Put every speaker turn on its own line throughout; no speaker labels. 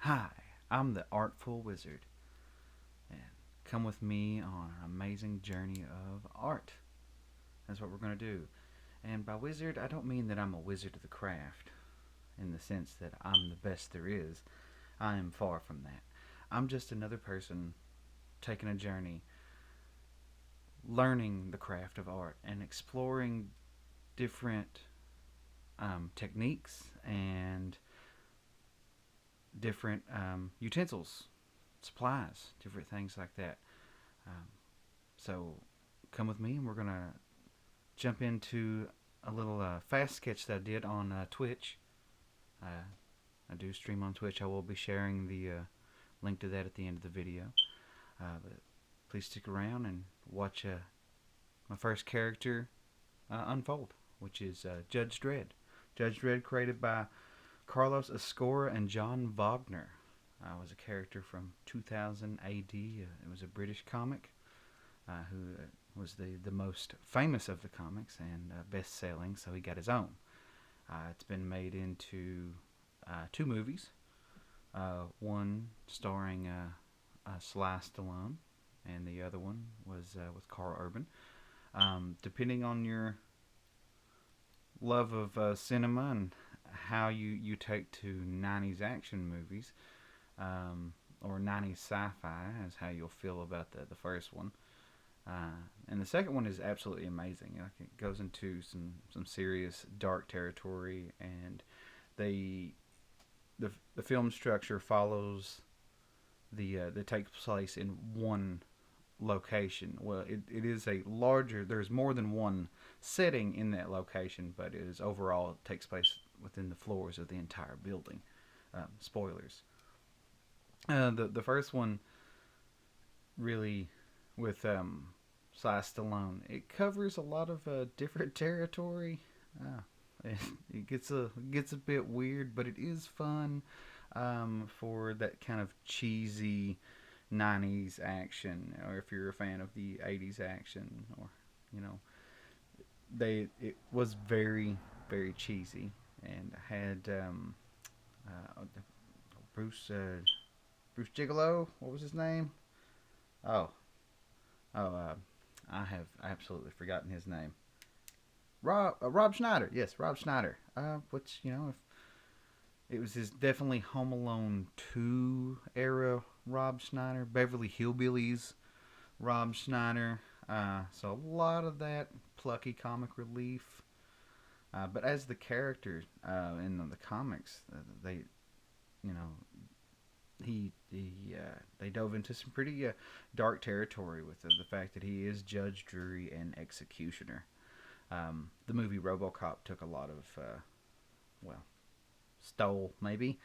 Hi, I'm the Artful Wizard, and come with me on an amazing journey of art. That's what we're going to do. And by wizard, I don't mean that I'm a wizard of the craft, in the sense that I'm the best there is. I am far from that. I'm just another person taking a journey, learning the craft of art, and exploring different techniques and different utensils, supplies, different things like that. Um, so come with me, and we're gonna jump into a little fast sketch that I did on Twitch. Uh, I do stream on Twitch. I will be sharing the link to that at the end of the video. But please stick around and watch my first character unfold, which is Judge Dredd. Judge Dredd, created by Carlos Escora and John Wagner. Was a character from 2000 AD. It was a British comic who was the most famous of the comics and best selling, so he got his own. It's been made into two movies, one starring Sly Stallone, and the other one was with Carl Urban. Depending on your love of cinema and how you take to 90s action movies, or 90s sci-fi, is how you'll feel about the first one. And the second one is absolutely amazing. Like, it goes into some serious dark territory, and they the film structure follows that takes place in one location. Well, it is a larger. There's more than one setting in that location, but it is overall it takes place within the floors of the entire building. Spoilers. The first one really with Sly Stallone. It covers a lot of different territory. Uh, it gets a bit weird, but it is fun for that kind of cheesy 90s action, or if you're a fan of the 80s action, or you know, it was very cheesy and had Bruce Bruce Gigolo. What was his name? Oh, oh, I have absolutely forgotten his name. Rob Schneider. Yes, Rob Schneider. Which, if it was his definitely Home Alone 2 era Rob Schneider, Beverly Hillbillies Rob Schneider. So a lot of that plucky comic relief. But as the character in the comics, they, you know, they dove into some pretty dark territory with the fact that he is judge, jury, and executioner. The movie RoboCop took a lot of, well, stole maybe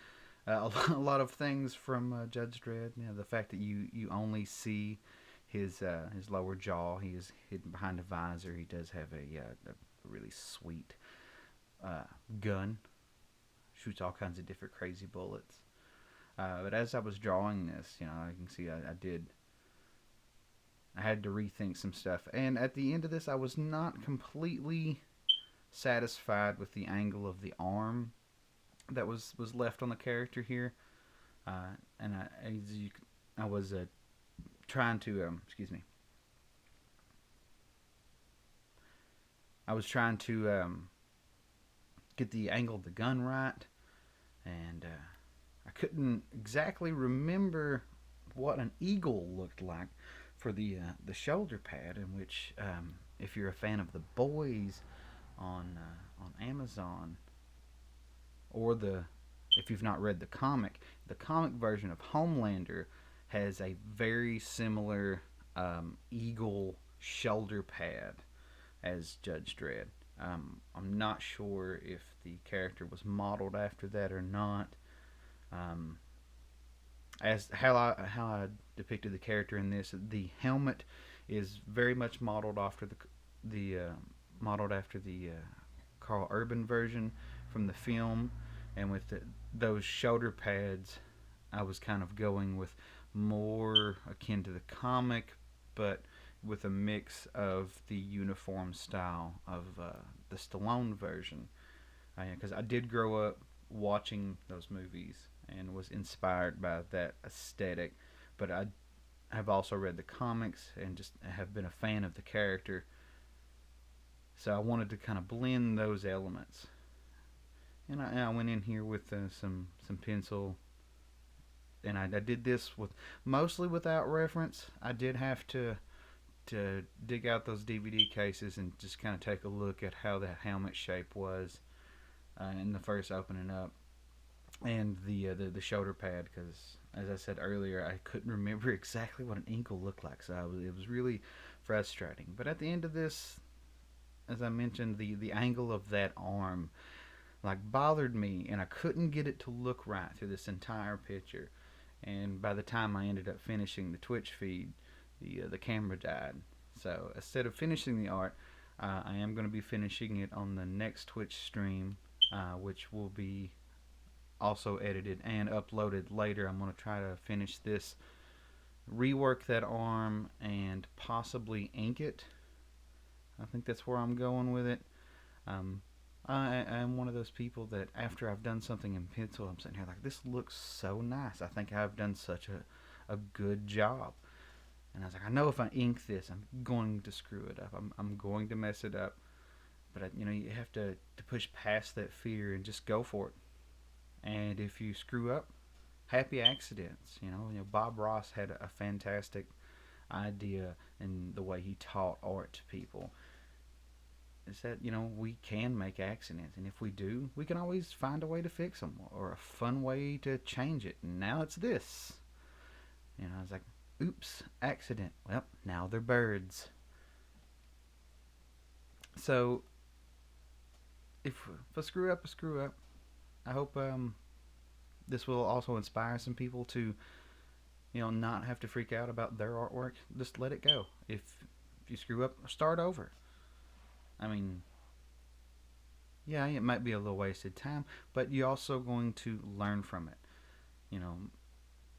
a lot of things from Judge Dredd. The fact that you only see his lower jaw. He is hidden behind a visor. He does have a really sweet gun. Shoots all kinds of different crazy bullets. But as I was drawing this, I can see I had to rethink some stuff. And at the end of this, I was not completely satisfied with the angle of the arm that was left on the character here. And I was trying to, excuse me, I was trying to get the angle of the gun right, and I couldn't exactly remember what an eagle looked like for the shoulder pad. In which, if you're a fan of the Boys on Amazon, or if you've not read the comic version of Homelander has a very similar eagle shoulder pad as Judge Dredd. I'm not sure if the character was modeled after that or not. Um, as how I depicted the character in this, the helmet is very much modeled after the Carl Urban version from the film, and with those shoulder pads, I was kind of going with more akin to the comic, but with a mix of the uniform style of the Stallone version. Because I did grow up watching those movies and was inspired by that aesthetic. But I have also read the comics and just have been a fan of the character. So I wanted to kind of blend those elements. And I went in here with some pencil, and I did this with mostly without reference. I did have to dig out those DVD cases and just kind of take a look at how that helmet shape was in the first opening up, and the shoulder pad, because as I said earlier, I couldn't remember exactly what an ankle looked like, so it was really frustrating. But at the end of this, as I mentioned, the angle of that arm like bothered me, and I couldn't get it to look right through this entire picture. And by the time I ended up finishing the Twitch feed, the camera died. So instead of finishing the art, I am going to be finishing it on the next Twitch stream, which will be also edited and uploaded later. I'm going to try to finish this, rework that arm, and possibly ink it. I think that's where I'm going with it. Um, I'm one of those people that after I've done something in pencil, I'm sitting here like, this looks so nice. I think I've done such a good job. And I was like, I know if I ink this, I'm going to screw it up. I'm going to mess it up. But you have to push past that fear and just go for it. And if you screw up, happy accidents. Bob Ross had a fantastic idea in the way he taught art to people. Is that we can make accidents, and if we do, we can always find a way to fix them or a fun way to change it. And now it's this. I was like, oops, accident. Well, now they're birds. So if I screw up, I screw up. I hope this will also inspire some people to not have to freak out about their artwork. Just let it go. If you screw up, start over. I mean, yeah, it might be a little wasted time, but you're also going to learn from it.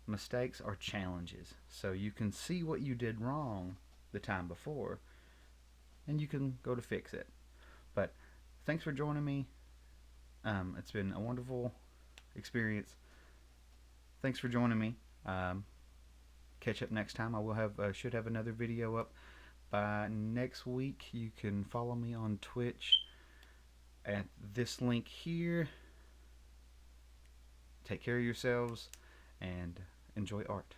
Mistakes are challenges, so you can see what you did wrong the time before, and you can go to fix it. But thanks for joining me. It's been a wonderful experience. Thanks for joining me. Catch up next time. I will have should have another video up by next week. You can follow me on Twitch at this link here. Take care of yourselves and enjoy art.